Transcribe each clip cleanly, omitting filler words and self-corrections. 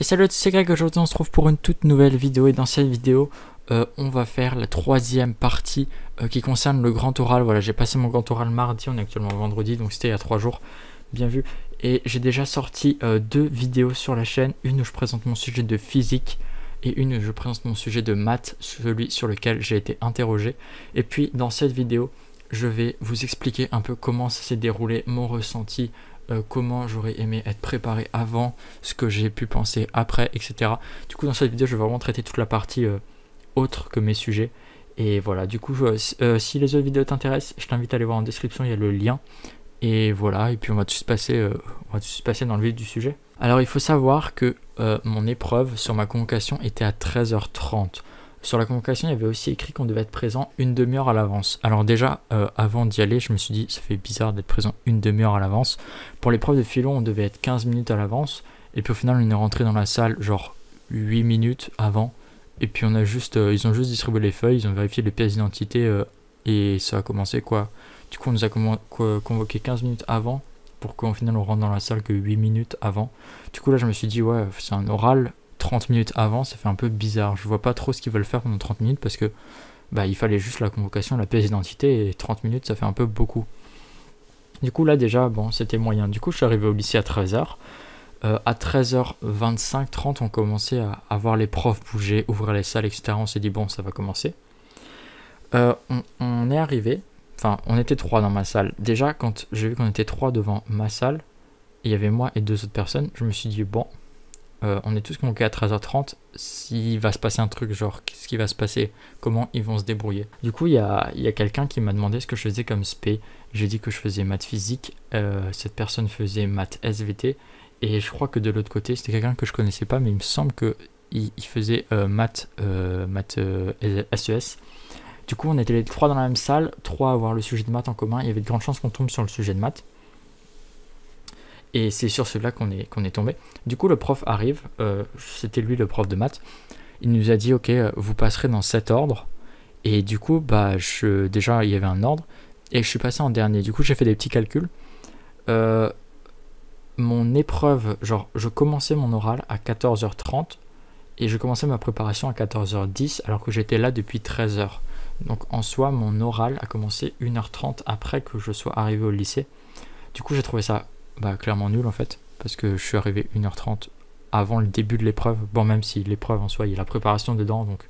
Et salut à tous, c'est Greg. Aujourd'hui on se retrouve pour une toute nouvelle vidéo, et dans cette vidéo on va faire la troisième partie qui concerne le grand oral. Voilà, j'ai passé mon grand oral mardi, on est actuellement vendredi, donc c'était il y a 3 jours, bien vu. Et j'ai déjà sorti 2 vidéos sur la chaîne, une où je présente mon sujet de physique et une où je présente mon sujet de maths, celui sur lequel j'ai été interrogé. Et puis dans cette vidéo je vais vous expliquer un peu comment ça s'est déroulé, mon ressenti, comment j'aurais aimé être préparé avant, ce que j'ai pu penser après, etc. Du coup dans cette vidéo je vais vraiment traiter toute la partie autre que mes sujets. Et voilà, du coup si les autres vidéos t'intéressent, je t'invite à aller voir en description, il y a le lien. Et voilà, et puis on va tout de suite passer dans le vif du sujet. Alors il faut savoir que mon épreuve sur ma convocation était à 13h30. Sur la convocation, il y avait aussi écrit qu'on devait être présent une demi-heure à l'avance. Alors déjà, avant d'y aller, je me suis dit, ça fait bizarre d'être présent une demi-heure à l'avance. Pour l'épreuve de philo, on devait être 15 minutes à l'avance. Et puis au final, on est rentré dans la salle genre 8 minutes avant. Et puis on a juste, ils ont juste distribué les feuilles, ils ont vérifié les pièces d'identité et ça a commencé quoi. Du coup, on nous a convoqué 15 minutes avant pour qu'au final, on rentre dans la salle que 8 minutes avant. Du coup, là, je me suis dit, ouais, c'est un oral. 30 minutes avant, ça fait un peu bizarre. Je vois pas trop ce qu'ils veulent faire pendant 30 minutes parce que bah, il fallait juste la convocation, la pièce d'identité, et 30 minutes ça fait un peu beaucoup. Du coup là déjà, bon, c'était moyen. Du coup je suis arrivé au lycée à 13h. À 13h25, 30, on commençait à voir les profs bouger, ouvrir les salles, etc. On s'est dit bon, ça va commencer. On est arrivé, enfin on était 3 dans ma salle. Déjà quand j'ai vu qu'on était 3 devant ma salle, il y avait moi et 2 autres personnes, je me suis dit bon, on est tous convoqués à 13h30, s'il va se passer un truc, genre qu'est-ce qui va se passer, comment ils vont se débrouiller. Du coup il y a quelqu'un qui m'a demandé ce que je faisais comme spé. J'ai dit que je faisais maths physique, cette personne faisait maths SVT, et je crois que de l'autre côté c'était quelqu'un que je connaissais pas, mais il me semble qu'il faisait maths SES. Du coup on était les 3 dans la même salle, 3 à avoir le sujet de maths en commun, il y avait de grandes chances qu'on tombe sur le sujet de maths. Et c'est sur celui-là qu'on est tombé. Du coup, le prof arrive, c'était lui le prof de maths. Il nous a dit, ok, vous passerez dans cet ordre. Et du coup, bah, déjà, il y avait un ordre. Et je suis passé en dernier. Du coup, j'ai fait des petits calculs. Mon épreuve, genre, je commençais mon oral à 14h30. Et je commençais ma préparation à 14h10, alors que j'étais là depuis 13h. Donc, en soi, mon oral a commencé 1h30 après que je sois arrivé au lycée. Du coup, j'ai trouvé ça clairement nul en fait, parce que je suis arrivé 1h30 avant le début de l'épreuve. Bon, même si l'épreuve en soi, il y a la préparation dedans, donc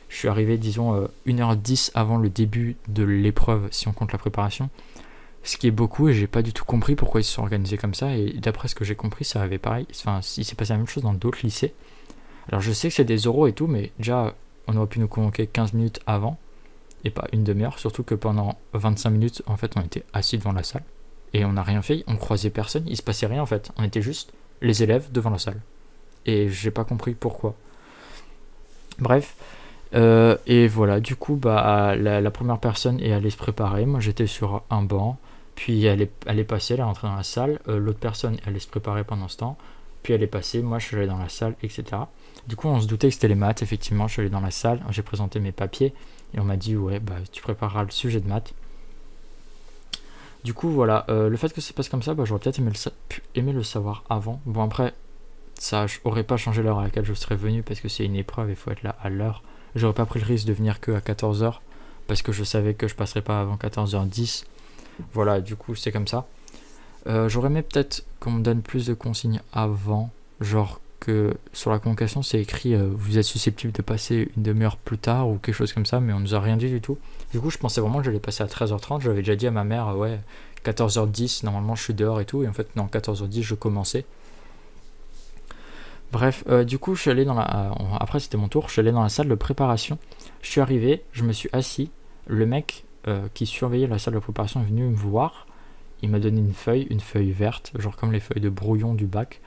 je suis arrivé, disons, 1h10 avant le début de l'épreuve, si on compte la préparation. Ce qui est beaucoup, et j'ai pas du tout compris pourquoi ils se sont organisés comme ça, et d'après ce que j'ai compris, ça avait pareil, enfin, il s'est passé la même chose dans d'autres lycées. Alors je sais que c'est des oraux et tout, mais déjà, on aurait pu nous convoquer 15 minutes avant, et pas une demi-heure, surtout que pendant 25 minutes, en fait, on était assis devant la salle. Et on n'a rien fait, on croisait personne, il se passait rien en fait. On était juste les élèves devant la salle. Et j'ai pas compris pourquoi. Bref, et voilà, du coup, bah, la première personne est allée se préparer. Moi j'étais sur un banc, puis elle est passée, elle est rentrée dans la salle. L'autre personne allait se préparer pendant ce temps, puis elle est passée, moi je suis allé dans la salle, etc. Du coup on se doutait que c'était les maths, effectivement, je suis allé dans la salle, j'ai présenté mes papiers, et on m'a dit, ouais, bah tu prépareras le sujet de maths. Du coup voilà, le fait que ça se passe comme ça, bah, j'aurais peut-être aimé le savoir avant. Bon après, ça aurait pas changé l'heure à laquelle je serais venu parce que c'est une épreuve, il faut être là à l'heure. J'aurais pas pris le risque de venir que à 14h parce que je savais que je passerais pas avant 14h10. Voilà, du coup c'est comme ça. J'aurais aimé peut-être qu'on me donne plus de consignes avant, genre que sur la convocation c'est écrit vous êtes susceptible de passer une demi-heure plus tard ou quelque chose comme ça, mais on nous a rien dit du tout. Du coup je pensais vraiment que j'allais passer à 13h30, j'avais déjà dit à ma mère ouais 14h10 normalement je suis dehors et tout, et en fait non, 14h10 je commençais. Bref, du coup je suis allé dans après c'était mon tour, je suis allé dans la salle de préparation, je suis arrivé, je me suis assis, le mec qui surveillait la salle de préparation est venu me voir, il m'a donné une feuille verte, genre comme les feuilles de brouillon du bac.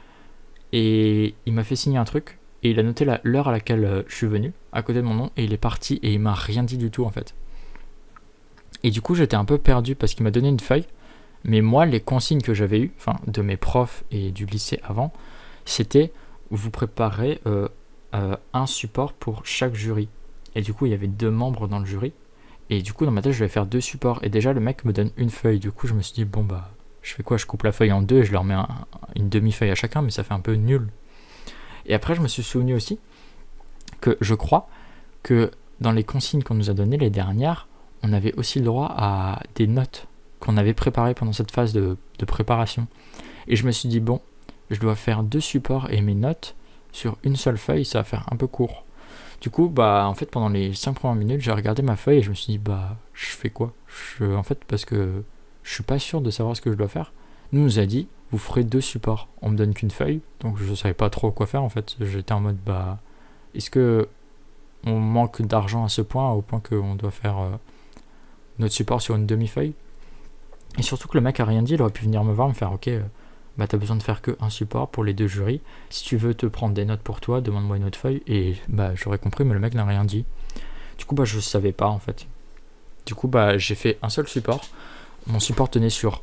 Et il m'a fait signer un truc, et il a noté l'heure à laquelle je suis venu, à côté de mon nom, et il est parti, et il m'a rien dit du tout en fait. Et du coup j'étais un peu perdu parce qu'il m'a donné une feuille, mais moi les consignes que j'avais eues, enfin de mes profs et du lycée avant, c'était vous préparez un support pour chaque jury. Et du coup il y avait 2 membres dans le jury, et du coup dans ma tête je vais faire 2 supports, et déjà le mec me donne une feuille, du coup je me suis dit bon bah je fais quoi, je coupe la feuille en 2 et je leur mets une demi-feuille à chacun, mais ça fait un peu nul. Et après, je me suis souvenu aussi que je crois que dans les consignes qu'on nous a données, les dernières, on avait aussi le droit à des notes qu'on avait préparées pendant cette phase de préparation. Et je me suis dit, bon, je dois faire 2 supports et mes notes sur une seule feuille, ça va faire un peu court. Du coup, en fait, pendant les 5 premières minutes, j'ai regardé ma feuille et je me suis dit, je fais quoi? En fait, parce que je suis pas sûr de savoir ce que je dois faire. Nous a dit, vous ferez 2 supports. On me donne qu'une feuille, donc je savais pas trop quoi faire en fait. J'étais en mode, est-ce que on manque d'argent à ce point, au point qu'on doit faire notre support sur une demi-feuille? Et surtout que le mec a rien dit, il aurait pu venir me voir, me faire, ok, t'as besoin de faire qu'un support pour les 2 jurys. Si tu veux te prendre des notes pour toi, demande-moi une autre feuille. Et j'aurais compris, mais le mec n'a rien dit. Du coup, je savais pas en fait. Du coup, j'ai fait un seul support. Mon support tenait sur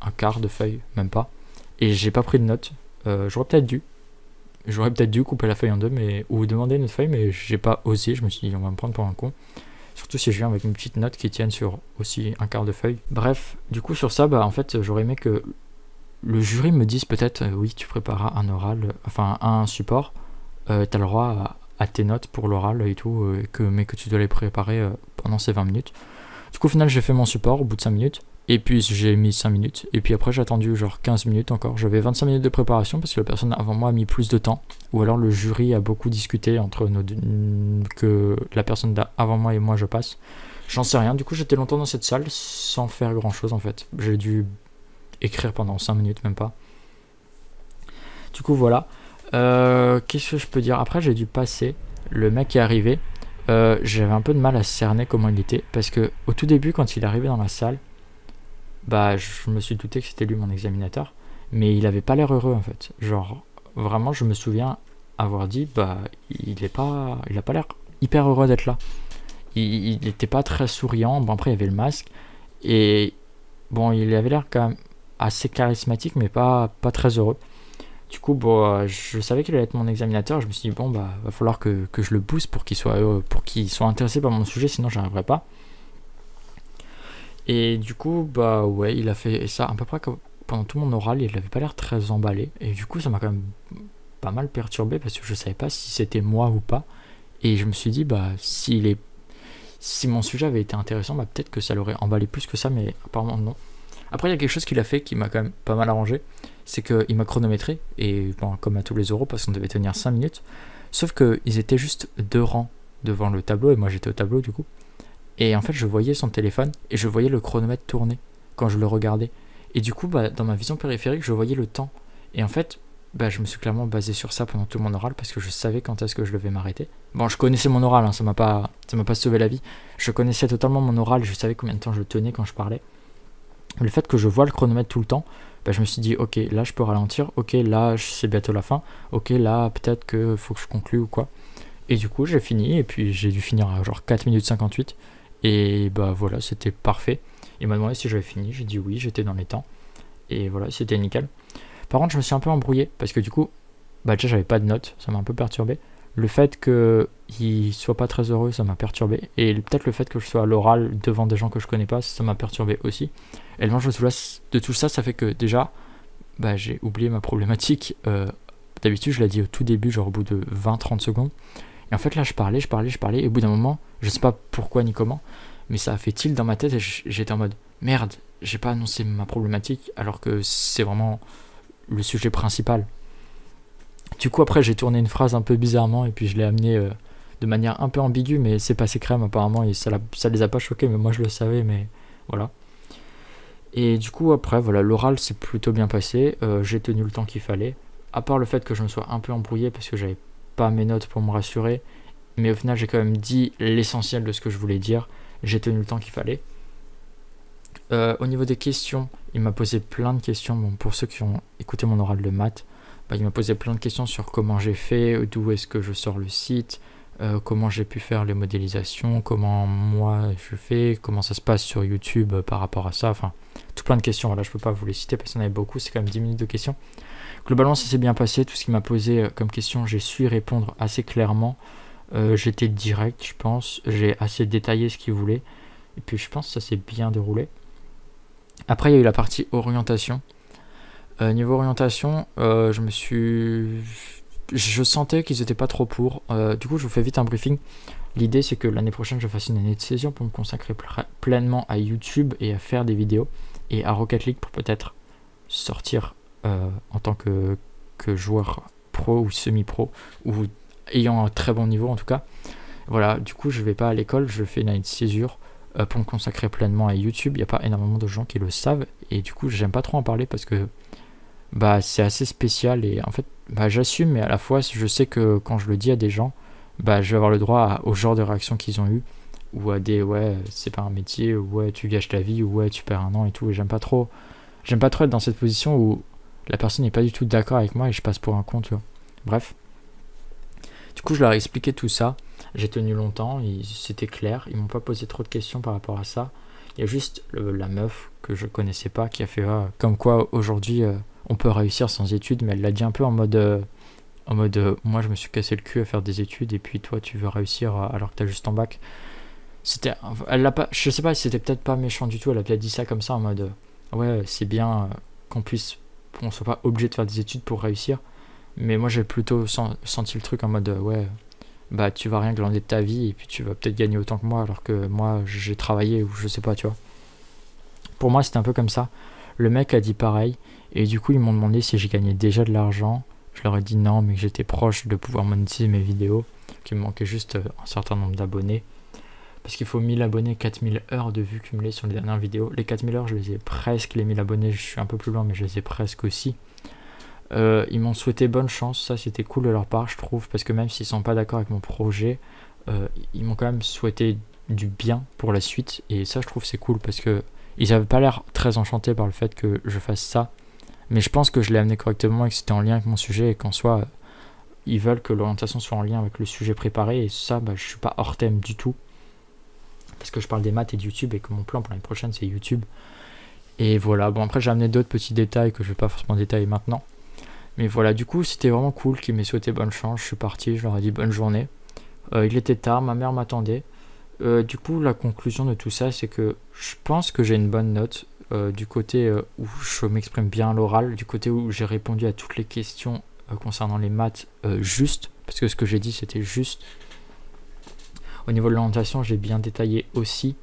un quart de feuille, même pas. Et j'ai pas pris de notes. J'aurais peut-être dû couper la feuille en 2 ou demander une autre feuille, mais j'ai pas osé. Je me suis dit, on va me prendre pour un con. Surtout si je viens avec une petite note qui tienne sur aussi un quart de feuille. Bref, du coup, sur ça, en fait, j'aurais aimé que le jury me dise peut-être, oui, tu prépareras un oral, enfin un support, t'as le droit à tes notes pour l'oral et tout, mais que tu dois les préparer pendant ces 20 minutes. Du coup, au final, j'ai fait mon support au bout de 5 minutes. Et puis j'ai mis 5 minutes, et puis après j'ai attendu genre 15 minutes encore. J'avais 25 minutes de préparation parce que la personne avant moi a mis plus de temps. Ou alors le jury a beaucoup discuté entre nous que la personne avant moi et moi je passe. J'en sais rien, du coup j'étais longtemps dans cette salle sans faire grand chose en fait. J'ai dû écrire pendant 5 minutes, même pas. Du coup voilà. Qu'est-ce que je peux dire? Après j'ai dû passer, le mec est arrivé. J'avais un peu de mal à cerner comment il était. Parce que au tout début quand il est arrivé dans la salle, je me suis douté que c'était lui mon examinateur, mais il avait pas l'air heureux en fait. Genre, vraiment, je me souviens avoir dit, il a pas l'air hyper heureux d'être là. Il était pas très souriant. Bon, après, il y avait le masque, et bon, il avait l'air quand même assez charismatique, mais pas très heureux. Du coup, je savais qu'il allait être mon examinateur. Je me suis dit, va falloir que je le booste pour qu'il soit heureux, pour qu'il soit intéressé par mon sujet, sinon j'y arriverai pas. Et du coup, ouais, il a fait ça à peu près pendant tout mon oral. Il avait pas l'air très emballé. Et du coup, ça m'a quand même pas mal perturbé parce que je savais pas si c'était moi ou pas. Et je me suis dit, si mon sujet avait été intéressant, peut-être que ça l'aurait emballé plus que ça, mais apparemment non. Après, il y a quelque chose qu'il a fait qui m'a quand même pas mal arrangé. C'est qu'il m'a chronométré. Et comme à tous les oraux, parce qu'on devait tenir 5 minutes. Sauf qu'ils étaient juste 2 rangs devant le tableau. Et moi, j'étais au tableau du coup. Et en fait, je voyais son téléphone et je voyais le chronomètre tourner quand je le regardais. Et du coup, dans ma vision périphérique, je voyais le temps. Et en fait, je me suis clairement basé sur ça pendant tout mon oral parce que je savais quand est-ce que je devais m'arrêter. Bon, je connaissais mon oral, hein, ça m'a pas sauvé la vie. Je connaissais totalement mon oral, je savais combien de temps je tenais quand je parlais. Le fait que je vois le chronomètre tout le temps, je me suis dit, ok, là je peux ralentir, ok, là c'est bientôt la fin, ok, là peut-être que faut que je conclue ou quoi. Et du coup, j'ai fini, et puis j'ai dû finir à genre 4 minutes 58. Et voilà, c'était parfait. Il m'a demandé si j'avais fini, j'ai dit oui, j'étais dans les temps. Et voilà, c'était nickel. Par contre, je me suis un peu embrouillé parce que du coup, déjà j'avais pas de notes, ça m'a un peu perturbé. Le fait qu'il soit pas très heureux, ça m'a perturbé. Et peut-être le fait que je sois à l'oral devant des gens que je connais pas, ça m'a perturbé aussi. Et le mélange de tout ça, ça fait que déjà, j'ai oublié ma problématique. D'habitude, je l'ai dit au tout début, genre au bout de 20-30 secondes. Et en fait là je parlais, et au bout d'un moment, je sais pas pourquoi ni comment, mais ça a fait tilt dans ma tête et j'étais en mode merde, j'ai pas annoncé ma problématique alors que c'est vraiment le sujet principal. Du coup après j'ai tourné une phrase un peu bizarrement et puis je l'ai amené de manière un peu ambiguë, mais c'est passé crème apparemment et ça les a pas choqués, mais moi je le savais, mais voilà. Et du coup après voilà, l'oral s'est plutôt bien passé, j'ai tenu le temps qu'il fallait, à part le fait que je me sois un peu embrouillé parce que j'avais pas mes notes pour me rassurer, mais au final j'ai quand même dit l'essentiel de ce que je voulais dire, j'ai tenu le temps qu'il fallait. Au niveau des questions, il m'a posé plein de questions. Bon, pour ceux qui ont écouté mon oral de maths, il m'a posé plein de questions sur comment j'ai fait, d'où est-ce que je sors le site, comment j'ai pu faire les modélisations, comment moi je fais, comment ça se passe sur YouTube par rapport à ça, enfin tout plein de questions. Voilà, je peux pas vous les citer parce qu'il y en avait beaucoup, c'est quand même 10 minutes de questions. Globalement, ça s'est bien passé. Tout ce qu'il m'a posé comme question, j'ai su répondre assez clairement. J'étais direct, je pense. J'ai assez détaillé ce qu'il voulait. Et puis, je pense que ça s'est bien déroulé. Après, il y a eu la partie orientation. Niveau orientation, je me suis je sentais qu'ils étaient pas trop pour. Du coup, je vous fais vite un briefing. L'idée, c'est que l'année prochaine, je fasse une année de césure pour me consacrer pleinement à YouTube et à faire des vidéos. Et à Rocket League pour peut-être sortir en tant que joueur pro ou semi-pro, ou ayant un très bon niveau en tout cas. Voilà, du coup, je vais pas à l'école, je fais une année de césure pour me consacrer pleinement à YouTube. Il n'y a pas énormément de gens qui le savent. Et du coup, j'aime pas trop en parler parce que bah, c'est assez spécial. Et en fait, bah, j'assume, mais à la fois, je sais que quand je le dis à des gens, bah, je vais avoir le droit au genre de réaction qu'ils ont eu, ou à des ouais, c'est pas un métier, ou ouais, tu gâches ta vie, ou ouais, tu perds un an et tout. Et j'aime pas trop être dans cette position où la personne n'est pas du tout d'accord avec moi et je passe pour un con, tu vois. Bref. Du coup, je leur ai expliqué tout ça. J'ai tenu longtemps, c'était clair. Ils m'ont pas posé trop de questions par rapport à ça. Il y a juste la meuf que je connaissais pas qui a fait comme quoi aujourd'hui on peut réussir sans études, mais elle l'a dit un peu en mode moi je me suis cassé le cul à faire des études et puis toi tu veux réussir alors que t'as juste ton bac. Elle l'a pas, je sais pas, c'était peut-être pas méchant du tout. Elle a peut-être dit ça comme ça en mode ouais, c'est bien qu'on soit pas obligé de faire des études pour réussir. Mais moi j'ai plutôt senti le truc en mode ouais, bah tu vas rien glander de ta vie et puis tu vas peut-être gagner autant que moi alors que moi j'ai travaillé ou je sais pas, tu vois. Pour moi c'était un peu comme ça. Le mec a dit pareil et du coup ils m'ont demandé si j'ai gagné déjà de l'argent. Je leur ai dit non, mais que j'étais proche de pouvoir monétiser mes vidéos, qu'il me manquait juste un certain nombre d'abonnés. Parce qu'il faut 1000 abonnés, 4000 heures de vues cumulées sur les dernières vidéos. Les 4000 heures, je les ai presque. Les 1000 abonnés, je suis un peu plus loin, mais je les ai presque aussi. Ils m'ont souhaité bonne chance. Ça, c'était cool de leur part, je trouve. Parce que même s'ils sont pas d'accord avec mon projet, ils m'ont quand même souhaité du bien pour la suite. Et ça, je trouve c'est cool. Parce que ils avaient pas l'air très enchantés par le fait que je fasse ça. Mais je pense que je l'ai amené correctement et que c'était en lien avec mon sujet. Et qu'en soit, ils veulent que l'orientation soit en lien avec le sujet préparé. Et ça, bah, je suis pas hors thème du tout. Parce que je parle des maths et de YouTube et que mon plan pour l'année prochaine c'est YouTube. Et voilà, bon après j'ai amené d'autres petits détails que je vais pas forcément détailler maintenant. Mais voilà, du coup c'était vraiment cool qu'ils m'aient souhaité bonne chance. Je suis parti, je leur ai dit bonne journée. Il était tard, ma mère m'attendait. Du coup la conclusion de tout ça c'est que je pense que j'ai une bonne note. Du côté où je m'exprime bien à l'oral, du côté où j'ai répondu à toutes les questions concernant les maths juste. Parce que ce que j'ai dit c'était juste. Au niveau de l'orientation, j'ai bien détaillé aussi.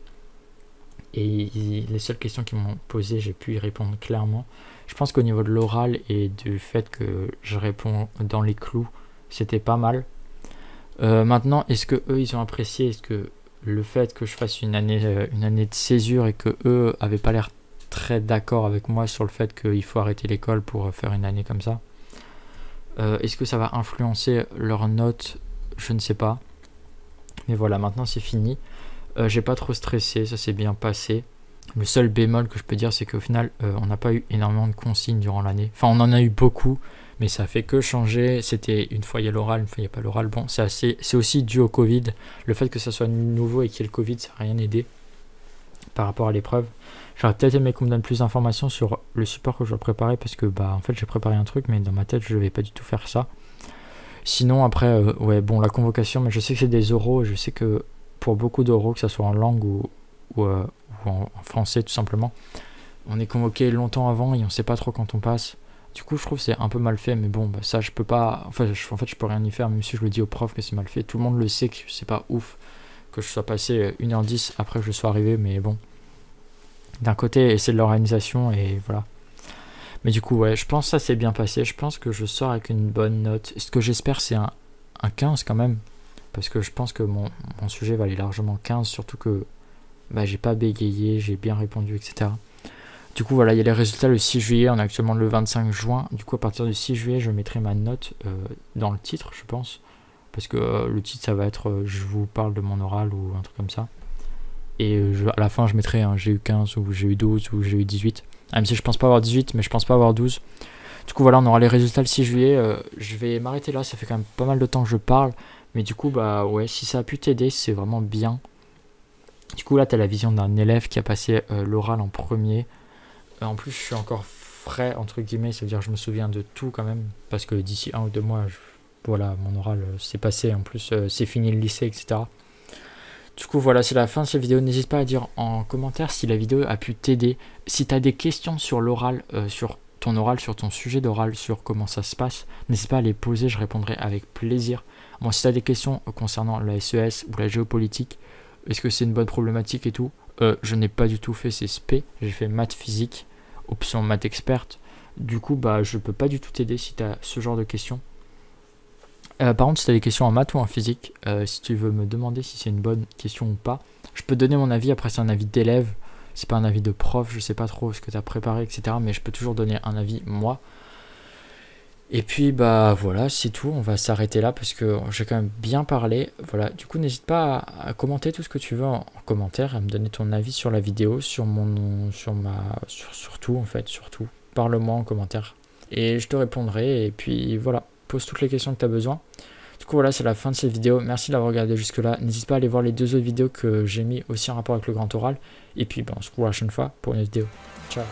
Et les seules questions qu'ils m'ont posées, j'ai pu y répondre clairement. Je pense qu'au niveau de l'oral et du fait que je réponds dans les clous, c'était pas mal. Maintenant, est-ce que eux, ils ont apprécié? Est-ce que le fait que je fasse une année de césure et que eux avaient pas l'air très d'accord avec moi sur le fait qu'il faut arrêter l'école pour faire une année comme ça? Est-ce que ça va influencer leurs notes? Je ne sais pas. Mais voilà, maintenant c'est fini. J'ai pas trop stressé, ça s'est bien passé. Le seul bémol que je peux dire, c'est qu'au final, on n'a pas eu énormément de consignes durant l'année. Enfin, on en a eu beaucoup, mais ça a fait que changer. C'était une fois il y a l'oral, une fois il n'y a pas l'oral. Bon, c'est aussi dû au Covid. Le fait que ça soit nouveau et qu'il y ait le Covid, ça n'a rien aidé par rapport à l'épreuve. J'aurais peut-être aimé qu'on me donne plus d'informations sur le support que je dois préparer parce que, bah, en fait, j'ai préparé un truc, mais dans ma tête, je ne vais pas du tout faire ça. Sinon, après, ouais, bon, la convocation, mais je sais que c'est des oraux, et je sais que pour beaucoup d'oraux, que ce soit en langue ou en français, tout simplement, on est convoqué longtemps avant et on sait pas trop quand on passe. Du coup, je trouve que c'est un peu mal fait, mais bon, bah, ça, je peux pas. Enfin, je peux rien y faire, même si je le dis au prof que c'est mal fait. Tout le monde le sait que c'est pas ouf que je sois passé 1h10 après que je sois arrivé, mais bon. D'un côté, c'est de l'organisation et voilà. Mais du coup, ouais, je pense que ça s'est bien passé. Je pense que je sors avec une bonne note. Ce que j'espère, c'est un 15 quand même. Parce que je pense que mon sujet va aller largement 15. Surtout que bah, j'ai pas bégayé, j'ai bien répondu, etc. Du coup, voilà, il y a les résultats le 6 juillet. On est actuellement le 25 juin. Du coup, à partir du 6 juillet, je mettrai ma note dans le titre, je pense. Parce que le titre, ça va être je vous parle de mon oral ou un truc comme ça. Et à la fin, je mettrai j'ai eu 15 ou j'ai eu 12 ou j'ai eu 18. Même si je pense pas avoir 18, mais je pense pas avoir 12. Du coup, voilà, on aura les résultats le 6 juillet. Je vais m'arrêter là, ça fait quand même pas mal de temps que je parle. Mais du coup, bah ouais, si ça a pu t'aider, c'est vraiment bien. Du coup, là, tu as la vision d'un élève qui a passé l'oral en premier. En plus, je suis encore frais, entre guillemets, ça veut dire que je me souviens de tout quand même. Parce que d'ici 1 ou 2 mois, voilà, mon oral s'est passé. En plus, c'est fini le lycée, etc. Du coup, voilà, c'est la fin de cette vidéo. N'hésite pas à dire en commentaire si la vidéo a pu t'aider. Si tu as des questions sur l'oral, sur ton oral, sur ton sujet d'oral, sur comment ça se passe, n'hésite pas à les poser, je répondrai avec plaisir. Bon, si tu as des questions concernant la SES ou la géopolitique, est-ce que c'est une bonne problématique et tout, je n'ai pas du tout fait ces SP, j'ai fait maths physique, option maths experte. Du coup, bah, je peux pas du tout t'aider si tu as ce genre de questions. Par contre, si tu as des questions en maths ou en physique, si tu veux me demander si c'est une bonne question ou pas, je peux donner mon avis. Après, c'est un avis d'élève, c'est pas un avis de prof, je sais pas trop ce que tu as préparé, etc. Mais je peux toujours donner un avis, moi. Et puis, bah voilà, c'est tout. On va s'arrêter là parce que j'ai quand même bien parlé. Voilà, du coup, n'hésite pas à commenter tout ce que tu veux en commentaire, à me donner ton avis sur la vidéo, sur tout en fait, surtout. Parle-moi en commentaire et je te répondrai. Et puis voilà, pose toutes les questions que tu as besoin. Du coup, voilà, c'est la fin de cette vidéo. Merci d'avoir regardé jusque-là. N'hésite pas à aller voir les 2 autres vidéos que j'ai mis aussi en rapport avec le grand oral. Et puis, bah, on se retrouve la prochaine fois pour une autre vidéo. Ciao.